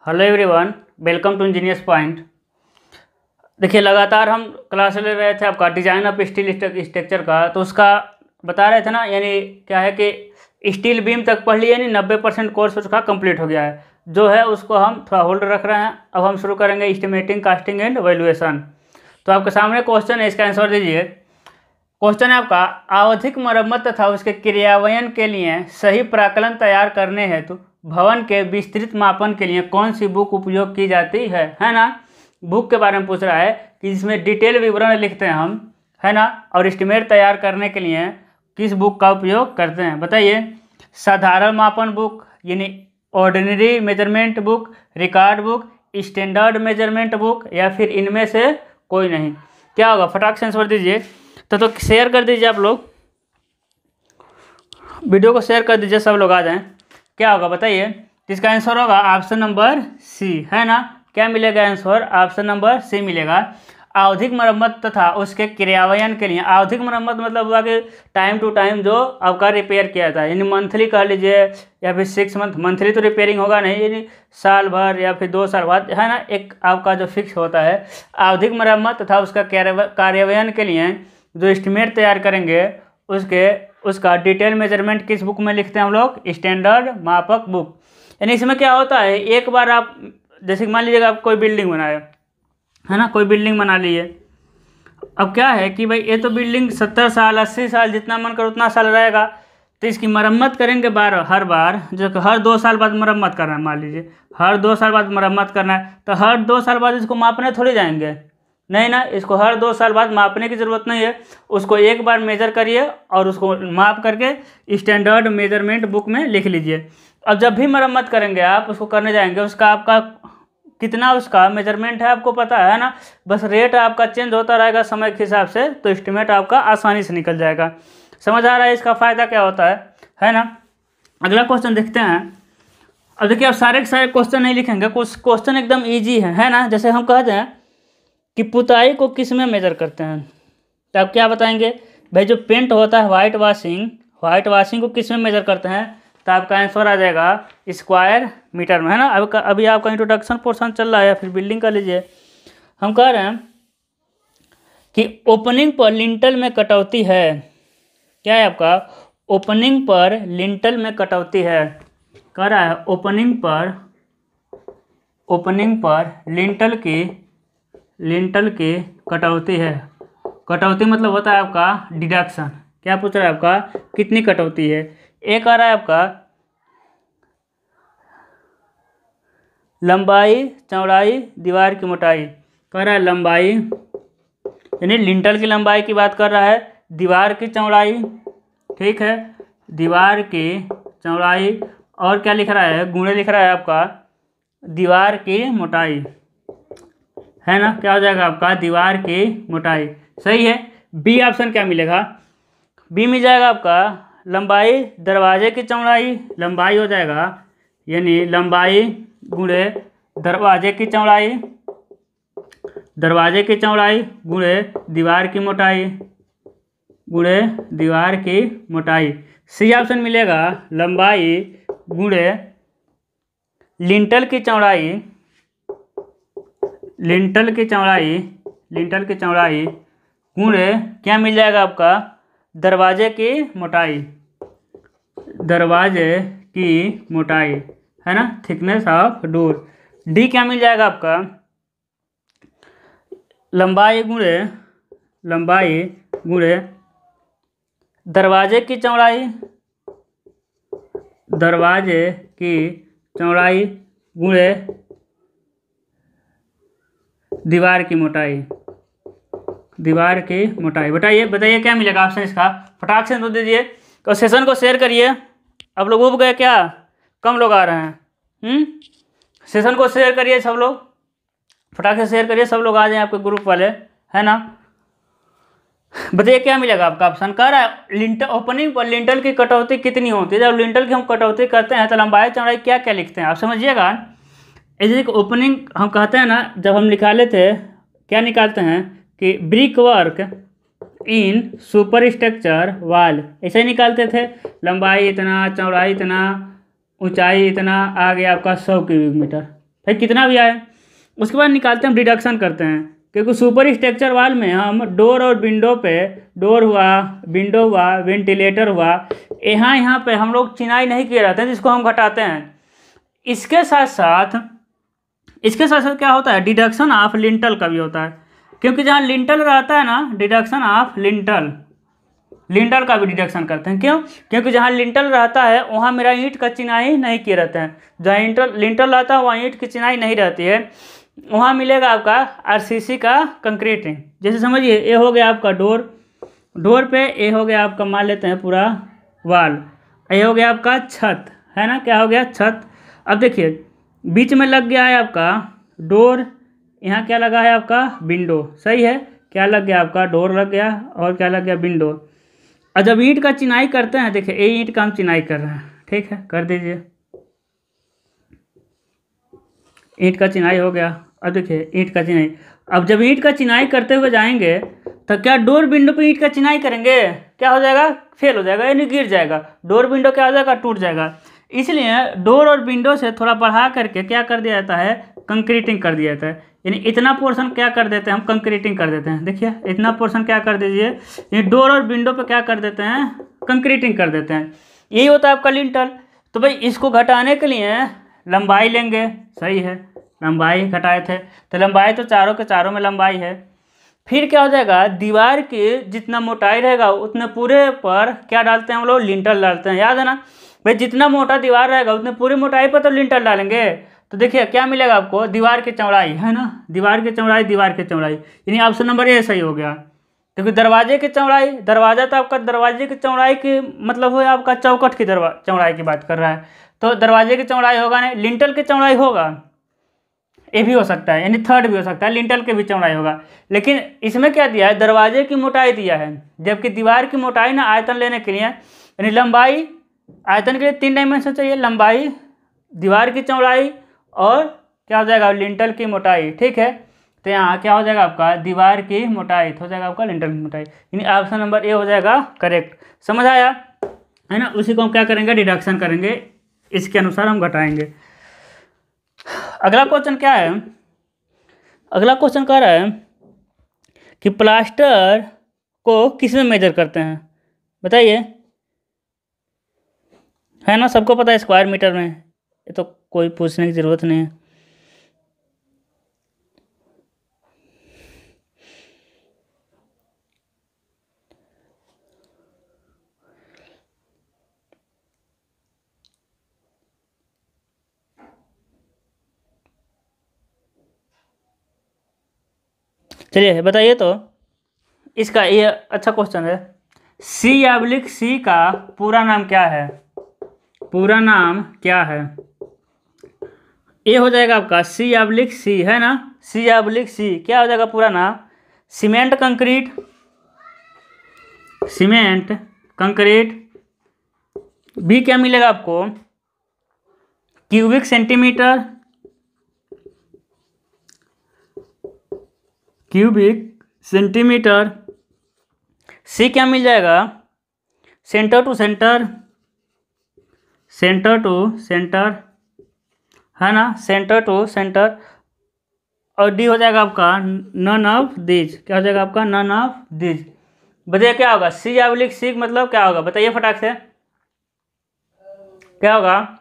Hello everyone, welcome to Engineers Point. देखिए, लगातार हम क्लास ले रहे थे आपका डिजाइन ऑफ स्टील स्ट्रक्चर का, तो उसका बता रहे थे ना। यानी क्या है कि स्टील बीम तक पढ़ लिए, यानी 90% कोर्स उसका कंप्लीट हो गया है। जो है उसको हम थोड़ा होल्ड रख रहे हैं। अब हम शुरू करेंगे एस्टिमेटिंग, कास्टिंग एंड वैल्यूएशन। तो आपके सामने क्वेश्चन है, इसका आंसर दीजिए। क्वेश्चन है आपका, आवधिक मरम्मत तथा उसके क्रियान्वयन के लिए सही प्राकलन तैयार करने हेतु भवन के विस्तृत मापन के लिए कौन सी बुक उपयोग की जाती है ना। बुक के बारे में पूछ रहा है कि इसमें डिटेल विवरण लिखते हैं हम, है ना। और एस्टिमेट तैयार करने के लिए किस बुक का उपयोग करते हैं, बताइए। साधारण मापन बुक यानी ordinary measurement book, record book, standard measurement book, या फिर इनमें से कोई नहीं। क्या होगा, फटाक से आंसर दीजिए। तो शेयर कर दीजिए, आप लोग वीडियो को शेयर कर दीजिए, सब लोग आ जाएं। क्या होगा बताइए। इसका आंसर होगा ऑप्शन नंबर सी, है ना। क्या मिलेगा आंसर, ऑप्शन नंबर सी मिलेगा। आवधिक मरम्मत तथा उसके क्रियान्वयन के लिए, आवधिक मरम्मत मतलब हुआ कि टाइम टू टाइम जो आपका रिपेयर किया जाता है, यानी मंथली कह लीजिए या फिर 6 मंथ। मंथली तो रिपेयरिंग होगा नहीं, यानी साल भर या फिर 2 साल बाद, है ना। एक आपका जो फिक्स होता है। आवधिक मरम्मत तथा उसका कार्यान्वयन के लिए जो एस्टिमेट तैयार करेंगे उसका डिटेल मेजरमेंट किस बुक में लिखते हैं हम लोग, स्टैंडर्ड मापक बुक। यानी इसमें क्या होता है, एक बार आप जैसे मान लीजिएगा आप कोई बिल्डिंग बनाए, है ना, कोई बिल्डिंग बना लिए। अब क्या है कि भाई ये तो बिल्डिंग 70 साल 80 साल जितना मन कर उतना साल रहेगा, तो इसकी मरम्मत करेंगे हर बार। जो हर 2 साल बाद मरम्मत करना है, मान लीजिए हर 2 साल बाद मरम्मत करना है, तो हर 2 साल बाद इसको मापने थोड़ी जाएंगे, नहीं ना। इसको हर 2 साल बाद मापने की ज़रूरत नहीं है। उसको एक बार मेजर करिए और उसको माप करके स्टैंडर्ड मेजरमेंट बुक में लिख लीजिए। अब जब भी मरम्मत करेंगे आप, उसको करने जाएंगे, उसका आपका कितना उसका मेजरमेंट है आपको पता है ना। बस रेट आपका चेंज होता रहेगा समय के हिसाब से, तो एस्टिमेट आपका आसानी से निकल जाएगा। समझ आ रहा है इसका फ़ायदा क्या होता है ना। अगला क्वेश्चन देखते हैं। अब देखिए, आप सारे के सारे क्वेश्चन नहीं लिखेंगे, कुछ क्वेश्चन एकदम ईजी है ना। जैसे हम कहते हैं कि पुताई को किस में मेजर करते हैं, तो आप क्या बताएंगे भाई। जो पेंट होता है व्हाइट वाशिंग को किस में मेजर करते हैं, तो आपका आंसर आ जाएगा स्क्वायर मीटर में, है ना। अभी आपका इंट्रोडक्शन पोर्शन चल रहा है, या फिर बिल्डिंग का लीजिए। हम कह रहे हैं कि ओपनिंग पर लिंटल में कटौती है। क्या है आपका, ओपनिंग पर लिंटल में कटौती है। कह रहा है ओपनिंग पर लिंटल की कटौती है। कटौती मतलब होता है आपका डिडक्शन। क्या पूछ रहा है आपका, कितनी कटौती है। एक आ रहा है आपका लंबाई, चौड़ाई, दीवार की मोटाई। कह रहा है लंबाई यानी लिंटल की लंबाई की बात कर रहा है, दीवार की चौड़ाई, ठीक है, दीवार की चौड़ाई। और क्या लिख रहा है, गुणे लिख रहा है आपका दीवार की मोटाई, है ना। क्या हो जाएगा आपका, दीवार की मोटाई। सही है। बी ऑप्शन क्या मिलेगा, बी मिल जाएगा आपका लंबाई दरवाजे की चौड़ाई। लंबाई हो जाएगा यानी लंबाई गुणे दरवाजे की चौड़ाई, गुणे दीवार की मोटाई, सी ऑप्शन मिलेगा लंबाई गुणे लिंटल की चौड़ाई, गुणे क्या मिल जाएगा आपका, दरवाजे की मोटाई, है ना, थिकनेस ऑफ डोर। डी क्या मिल जाएगा आपका, लंबाई गुणे दरवाजे की चौड़ाई, गुणे दीवार की मोटाई। बताइए क्या मिलेगा ऑप्शन इसका, फटाक से तो दीजिए। तो सेशन को शेयर करिए। अब लोग उब गए क्या, कम लोग आ रहे हैं। सेशन को शेयर करिए, सब लोग फटाक से शेयर करिए, सब लोग आ जाएं आपके ग्रुप वाले, है ना। बताइए क्या मिलेगा आपका ऑप्शन। कह रहा है लिंटल, ओपनिंग पर लिंटल की कटौती कितनी होती है। जब लिंटल की हम कटौती करते हैं तो लंबाई चौड़ाई क्या क्या लिखते हैं आप समझिएगा। जैसे ओपनिंग हम कहते हैं ना, जब हम निकाले थे क्या निकालते हैं कि brick work in super structure वाल, ऐसे ही निकालते थे। लंबाई इतना, चौड़ाई इतना, ऊंचाई इतना, आ गया आपका 100 क्यूबिक मीटर। भाई कितना भी आए। उसके बाद निकालते हैं, हम डिडक्शन करते हैं, क्योंकि सुपर स्ट्रक्चर वाल में हम डोर और विंडो पे, डोर हुआ, विंडो हुआ, वेंटिलेटर हुआ, यहाँ पे हम लोग चिनाई नहीं किए रहते हैं, जिसको हम घटाते हैं। इसके साथ साथ क्या होता है, डिडक्शन ऑफ लिंटल का भी होता है, क्योंकि जहाँ लिंटल रहता है ना, डिडक्शन ऑफ लिंटल का भी डिडक्शन करते हैं। क्यों? क्योंकि जहाँ लिंटल रहता है वहाँ मेरा ईंट का चिनाई नहीं किए रहते हैं। जहाँ लिंटल रहता है वहाँ ईंट की चिनाई नहीं रहती है, वहाँ मिलेगा आपका आरसीसी का कंक्रीटिंग। जैसे समझिए, ये हो गया आपका डोर पे, ये हो गया आपका, मान लेते हैं पूरा वाल, ये हो गया आपका छत, है ना, क्या हो गया, छत। अब देखिए बीच में लग गया है आपका डोर, यहाँ क्या लगा है आपका, विंडो, सही है, क्या लग गया आपका, डोर लग गया, और क्या लग गया, विंडो। और जब ईंट का चिनाई करते हैं, देखिए ये ईंट का हम चिनाई कर रहे हैं, ठीक है, कर दीजिए, ईंट का चिनाई हो गया। अब देखिए ईंट का चिनाई, अब जब ईंट का चिनाई करते हुए जाएंगे तो क्या डोर विंडो पे ईंट का चिनाई करेंगे, क्या हो जाएगा, फेल हो जाएगा, यानी गिर जाएगा, डोर विंडो क्या हो जाएगा, टूट जाएगा। इसलिए डोर और विंडो से थोड़ा बढ़ा करके क्या कर दिया जाता है, कंक्रीटिंग कर दिया जाता है, यानी इतना पोर्शन क्या कर देते हैं हम, कंक्रीटिंग कर देते हैं। देखिए इतना पोर्शन क्या कर दीजिए, ये डोर और विंडो पे क्या कर देते हैं, कंक्रीटिंग कर देते हैं। यही होता है आपका लिंटल। तो भाई इसको घटाने के लिए लंबाई लेंगे, सही है, लंबाई घटाए थे, तो लंबाई तो चारों के चारों में लंबाई है। फिर क्या हो जाएगा, दीवार की जितना मोटाई रहेगा उतने पूरे पर क्या डालते हैं हम लोग, लिंटल डालते हैं, याद है ना भाई, जितना मोटा दीवार रहेगा उतने पूरी मोटाई पर तो लिंटल डालेंगे। तो देखिए क्या मिलेगा आपको, दीवार की चौड़ाई, है ना, दीवार की चौड़ाई, यानी ऑप्शन नंबर ए सही हो गया। क्योंकि दरवाजे की चौड़ाई, दरवाजा तो आपका दरवाजे की चौड़ाई की मतलब है आपका चौखट की चौड़ाई की बात कर रहा है, तो दरवाजे की चौड़ाई होगा नहीं, लिंटल की चौड़ाई होगा, ये भी हो सकता है, यानी थर्ड भी हो सकता है, लिंटल की भी चौड़ाई होगा। लेकिन इसमें क्या दिया है, दरवाजे की मोटाई दिया है, जबकि दीवार की मोटाई ना आयतन लेने के लिए, यानी लंबाई, आयतन के लिए 3 डायमेंशन चाहिए, लंबाई, दीवार की चौड़ाई, और क्या हो जाएगा, लिंटल की मोटाई, ठीक है। तो यहाँ क्या हो जाएगा आपका, दीवार की मोटाई, तो हो जाएगा आपका लिंटल की मोटाई, यानी ऑप्शन नंबर ए हो जाएगा करेक्ट। समझ आया, है ना। उसी को हम क्या करेंगे, डिडक्शन करेंगे, इसके अनुसार हम घटाएंगे। अगला क्वेश्चन क्या है, अगला क्वेश्चन कह रहा है कि प्लास्टर को किस में मेजर करते हैं, बताइए, है ना, सबको पता है स्क्वायर मीटर में, ये तो कोई पूछने की ज़रूरत नहीं है। चलिए बताइए, तो इसका ये अच्छा क्वेश्चन है, सी का पूरा नाम क्या है, पूरा नाम क्या है। ये हो जाएगा आपका सी, है ना, सी क्या हो जाएगा पूरा नाम, सीमेंट कंक्रीट। बी क्या मिलेगा आपको, क्यूबिक सेंटीमीटर। सी क्या मिल जाएगा, सेंटर टू सेंटर, है ना, सेंटर टू सेंटर। और डी हो जाएगा आपका नन ऑफ दीज, क्या हो जाएगा आपका, नन ऑफ दीज। बताइए क्या होगा, सी मतलब क्या होगा, बताइए फटाक से, क्या होगा।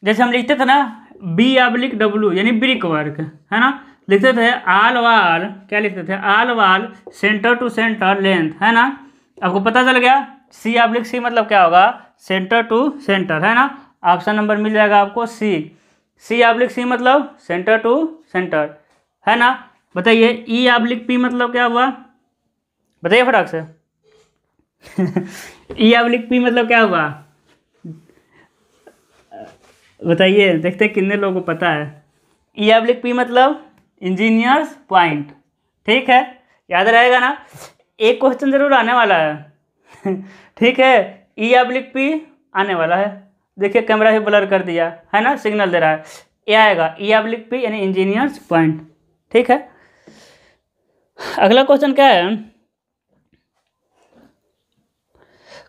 जैसे हम लिखते थे ना, B/W यानी ब्रिक वर्क, है ना, लिखते थे आल वाल, क्या लिखते थे, आल वाल सेंटर टू सेंटर लेंथ, है ना। आपको पता चल गया, C/C मतलब क्या होगा, सेंटर टू सेंटर, है ना। ऑप्शन नंबर मिल जाएगा आपको C/C मतलब सेंटर टू सेंटर, है ना। बताइए E/P मतलब क्या हुआ, बताइए फटाक से E/P मतलब क्या हुआ, बताइए, देखते हैं कितने लोगों को पता है। E/P मतलब इंजीनियर्स पॉइंट, ठीक है, याद रहेगा ना, एक क्वेश्चन जरूर आने वाला है ठीक है, E/P आने वाला है। देखिए कैमरा भी ब्लर कर दिया है ना, सिग्नल दे रहा है, ये आएगा E/P यानी इंजीनियर्स पॉइंट, ठीक है। अगला क्वेश्चन क्या है,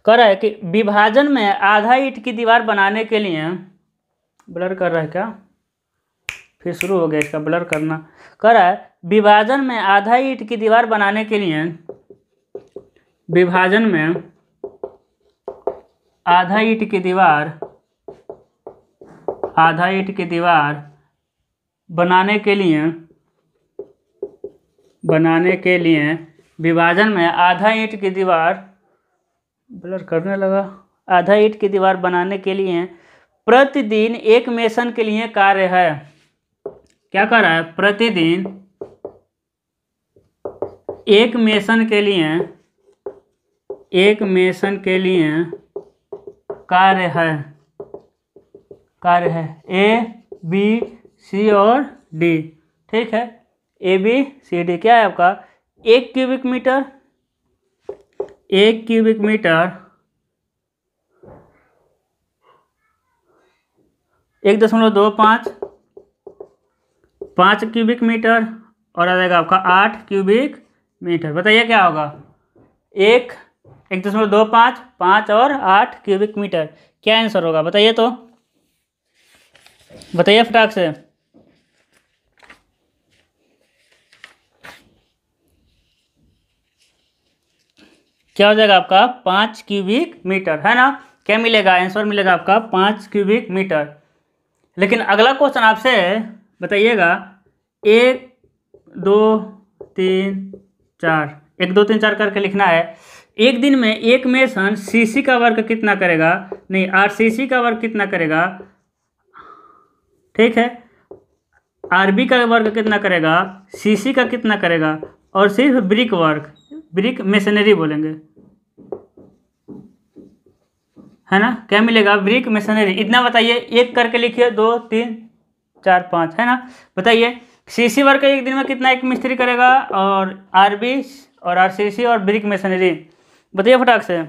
कह रहा है कि विभाजन में आधा ईंट की दीवार बनाने के लिए, ब्लर कर रहा है क्या, फिर शुरू हो गया इसका ब्लर करना। कह रहा है विभाजन में आधा ईंट की दीवार बनाने के लिए, विभाजन में आधा ईंट की दीवार, आधा ईंट की दीवार बनाने के लिए, विभाजन में आधा ईंट की दीवार, ब्लर करने लगा, आधा ईंट की दीवार बनाने के लिए प्रतिदिन एक मेसन के लिए कार्य है। क्या कर रहा है? प्रतिदिन एक मेसन के लिए, एक मेसन के लिए कार्य है, कार्य है ए बी सी और डी। ठीक है, ए बी सी डी क्या है आपका? 1 cubic metre, 1 cubic metre 1.25, 5 cubic metre और आ जाएगा आपका 8 क्यूबिक मीटर। बताइए क्या होगा? 1.25, 5 और 8 क्यूबिक मीटर। क्या आंसर होगा बताइए तो, बताइए फटाक से। क्या हो जाएगा आपका? 5 क्यूबिक मीटर, है ना। क्या मिलेगा? आंसर मिलेगा आपका 5 क्यूबिक मीटर। लेकिन अगला क्वेश्चन आपसे बताइएगा 1 2 3 4, 1 2 3 4 करके लिखना है। एक दिन में एक मेसन सीसी का वर्क कितना करेगा? नहीं, आरसीसी का वर्क कितना करेगा? ठीक है, आरबी का वर्क कितना करेगा, सीसी का कितना करेगा, और सिर्फ ब्रिक वर्क, ब्रिक मेसनरी बोलेंगे, है ना। क्या मिलेगा? Brick masonry. इतना बताइए, एक करके लिखिए, 2 3 4 5, है ना। बताइए सीसी वर्क एक दिन में कितना एक मिस्त्री करेगा, और आरबी और आरसीसी और ब्रिक मेसनरी, बताइए फटाक से।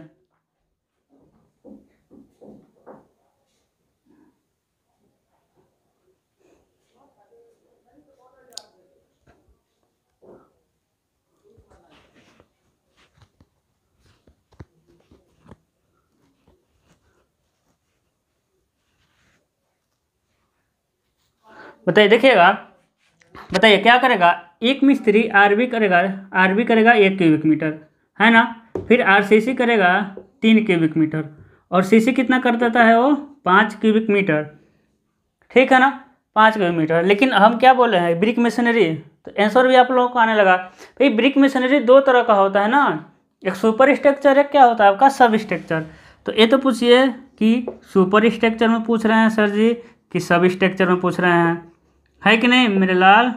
बताइए, देखिएगा, बताइए क्या करेगा? एक मिस्त्री आरबी करेगा, 1 क्यूबिक मीटर, है ना। फिर आरसीसी करेगा 3 क्यूबिक मीटर, और सीसी कितना कर देता है वो? 5 क्यूबिक मीटर। ठीक है ना, 5 क्यूबिक मीटर। लेकिन हम क्या बोल रहे हैं? Brick masonry. तो आंसर भी आप लोगों को आने लगा। भाई ब्रिक मेसनरी 2 तरह का होता है ना, एक सुपर स्ट्रक्चर, एक क्या होता है आपका? सब स्ट्रक्चर। तो ये तो पूछिए कि सुपर स्ट्रक्चर में पूछ रहे हैं सर जी कि सब स्ट्रक्चर में पूछ रहे हैं, है कि नहीं मेरे लाल?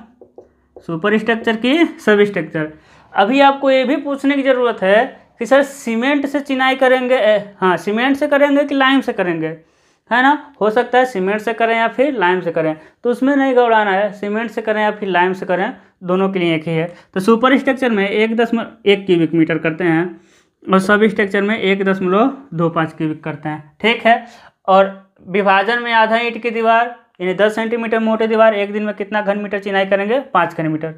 सुपर स्ट्रक्चर की सब स्ट्रक्चर। अभी आपको ये भी पूछने की ज़रूरत है कि सर सीमेंट से चिनाई करेंगे, हाँ सीमेंट से करेंगे कि लाइम से करेंगे, है ना। हो सकता है सीमेंट से करें या फिर लाइम से करें, तो उसमें नहीं घबराना है, सीमेंट से करें या फिर लाइम से करें, दोनों के लिए एक ही है। तो सुपर स्ट्रक्चर में 1.1 क्यूबिक मीटर करते हैं, और सब स्ट्रक्चर में 1.25 क्यूबिक करते हैं। ठीक है, और विभाजन में आधा ईंट की दीवार यानी 10 सेंटीमीटर मोटे दीवार एक दिन में कितना घन मीटर चिनाई करेंगे? 5 घन मीटर।